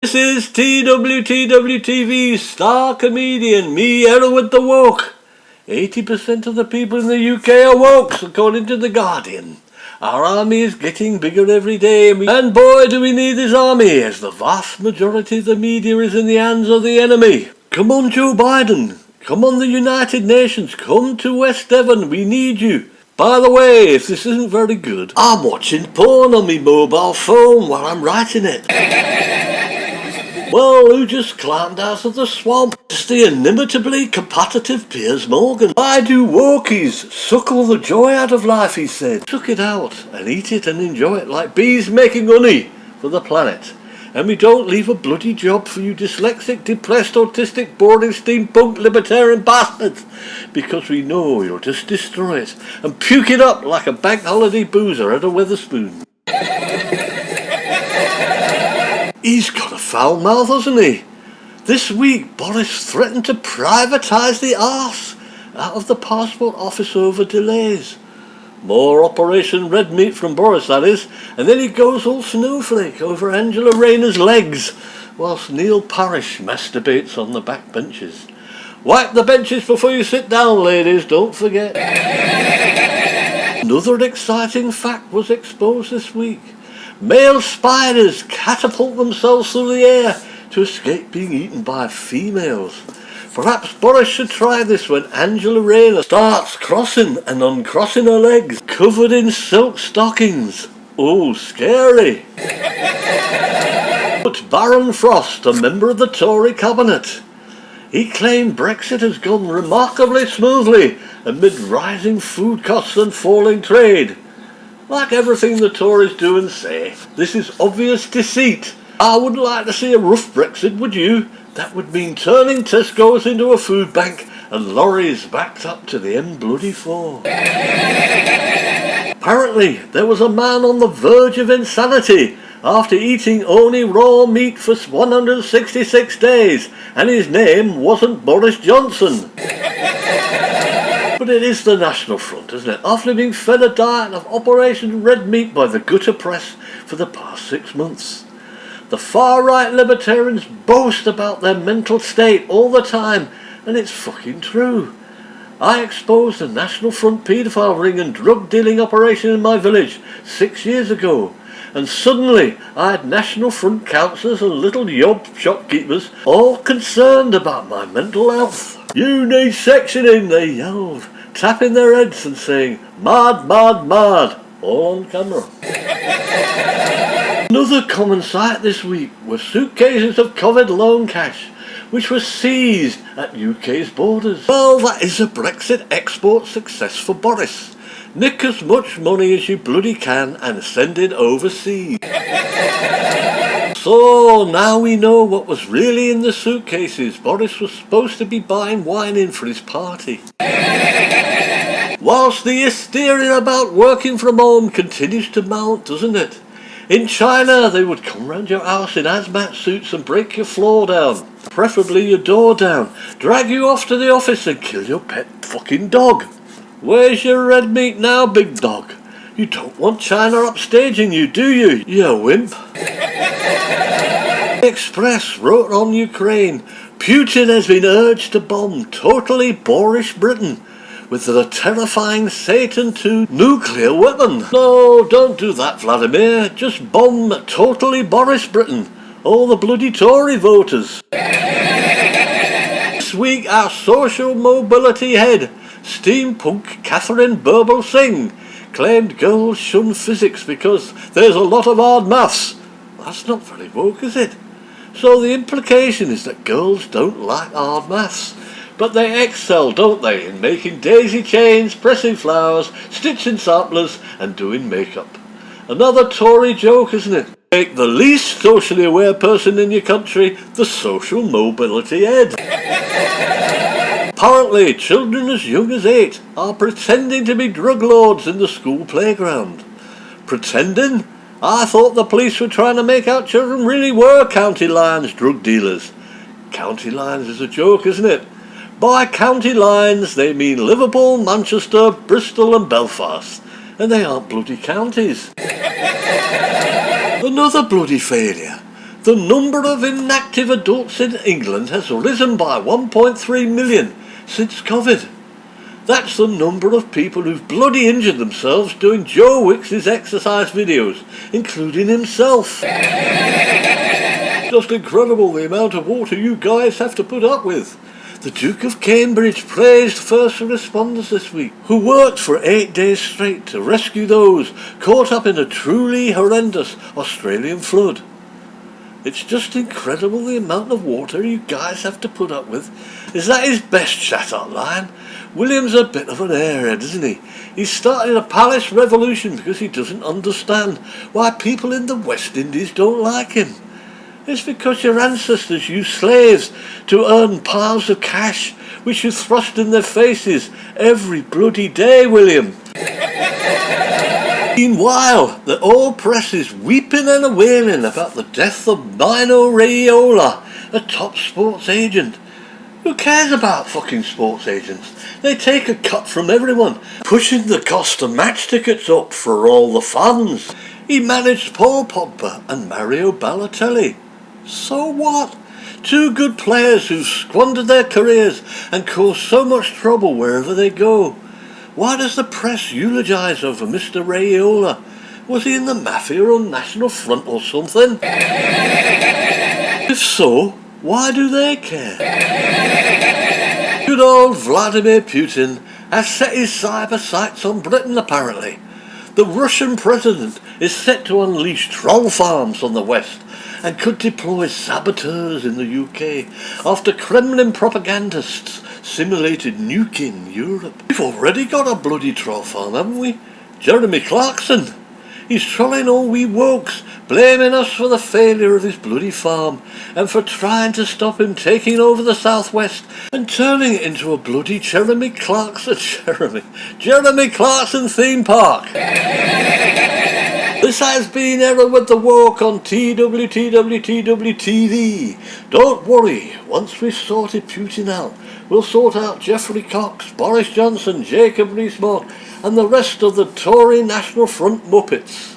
This is TWTWTW TV star comedian, me, Hereward the Woke. 80% of the people in the UK are wokes, according to The Guardian. Our army is getting bigger every day, and boy do we need this army, as the vast majority of the media is in the hands of the enemy. Come on, Joe Biden. Come on, the United Nations. Come to West Devon. We need you. By the way, if this isn't very good, I'm watching porn on my mobile phone while I'm writing it. Well, who just climbed out of the swamp? It's the inimitably competitive Piers Morgan. Why do wokies suckle the joy out of life, he said. Suck it out and eat it and enjoy it like bees making honey for the planet. And we don't leave a bloody job for you dyslexic, depressed, autistic, boring, steampunk, libertarian bastards, because we know you'll just destroy it and puke it up like a bank holiday boozer at a Wetherspoon. He's got a foul mouth, hasn't he? This week, Boris threatened to privatise the arse out of the passport office over delays. More Operation Red Meat from Boris, that is. And then he goes all snowflake over Angela Rayner's legs, whilst Neil Parish masturbates on the back benches. Wipe the benches before you sit down, ladies, don't forget. Another exciting fact was exposed this week. Male spiders catapult themselves through the air to escape being eaten by females. Perhaps Boris should try this when Angela Rayner starts crossing and uncrossing her legs, covered in silk stockings. Oh, scary. But Baron Frost, a member of the Tory cabinet, he claimed Brexit has gone remarkably smoothly amid rising food costs and falling trade. Like everything the Tories do and say, this is obvious deceit. I wouldn't like to see a rough Brexit, would you? That would mean turning Tesco's into a food bank and lorries backed up to the M4. Apparently, there was a man on the verge of insanity after eating only raw meat for 166 days, and his name wasn't Boris Johnson. But it is the National Front, isn't it? After being fed a diet of Operation Red Meat by the gutter press for the past 6 months. The far-right libertarians boast about their mental state all the time, and it's fucking true. I exposed a National Front paedophile ring and drug-dealing operation in my village 6 years ago, and suddenly I had National Front councillors and little yob shopkeepers all concerned about my mental health. You need sectioning, they yelled, tapping their heads and saying, mad, mad, mad, all on camera. Another common sight this week were suitcases of COVID loan cash, which were seized at UK's borders. Well, that is a Brexit export success for Boris. Nick as much money as you bloody can and send it overseas. So now we know what was really in the suitcases. Boris was supposed to be buying wine in for his party. Whilst the hysteria about working from home continues to mount, doesn't it? In China, they would come round your house in hazmat suits and break your floor down, preferably your door down, drag you off to the office and kill your pet fucking dog. Where's your red meat now, big dog? You don't want China upstaging you, do you, you wimp? The Express wrote on Ukraine, Putin has been urged to bomb totally boorish Britain with the terrifying Satan II nuclear weapon. No, don't do that, Vladimir. Just bomb totally Boris Britain. All the bloody Tory voters. This week, our social mobility head, steampunk Catherine Burble Singh, claimed girls shun physics because there's a lot of hard maths. That's not very woke, is it? So the implication is that girls don't like hard maths, but they excel, don't they, in making daisy chains, pressing flowers, stitching samplers and doing makeup. Another Tory joke, isn't it? Make the least socially aware person in your country the social mobility head. Apparently, children as young as 8 are pretending to be drug lords in the school playground. Pretending? I thought the police were trying to make out children really were county lines drug dealers. County lines is a joke, isn't it? By county lines, they mean Liverpool, Manchester, Bristol and Belfast. And they aren't bloody counties. Another bloody failure. The number of inactive adults in England has risen by 1.3 million since COVID. That's the number of people who've bloody injured themselves doing Joe Wicks's exercise videos, including himself. Just incredible the amount of water you guys have to put up with. The Duke of Cambridge praised first responders this week, who worked for 8 days straight to rescue those caught up in a truly horrendous Australian flood. It's just incredible the amount of water you guys have to put up with. Is that his best shout-out line? William's a bit of an airhead, isn't he? He's started a palace revolution because he doesn't understand why people in the West Indies don't like him. It's because your ancestors used slaves to earn piles of cash, which you thrust in their faces every bloody day, William. Meanwhile, the whole press is weeping and a-wailing about the death of Mino Raiola, a top sports agent. Who cares about fucking sports agents? They take a cut from everyone, pushing the cost of match tickets up for all the fans. He managed Paul Pogba and Mario Balotelli. So what? Two good players who've squandered their careers and caused so much trouble wherever they go. Why does the press eulogise over Mr. Raiola? Was he in the Mafia or National Front or something? If so, why do they care? Good old Vladimir Putin has set his cyber sights on Britain apparently. The Russian president is set to unleash troll farms on the West and could deploy saboteurs in the UK after Kremlin propagandists simulated nuking Europe. We've already got a bloody troll farm, haven't we? Jeremy Clarkson. He's trolling all we wokes, blaming us for the failure of his bloody farm and for trying to stop him taking over the southwest and turning it into a bloody Jeremy Clarkson theme park. This has been Hereward the Woke on TWTWTW TV. Don't worry, once we've sorted Putin out, we'll sort out Geoffrey Cox, Boris Johnson, Jacob Rees-Mogg and the rest of the Tory National Front Muppets.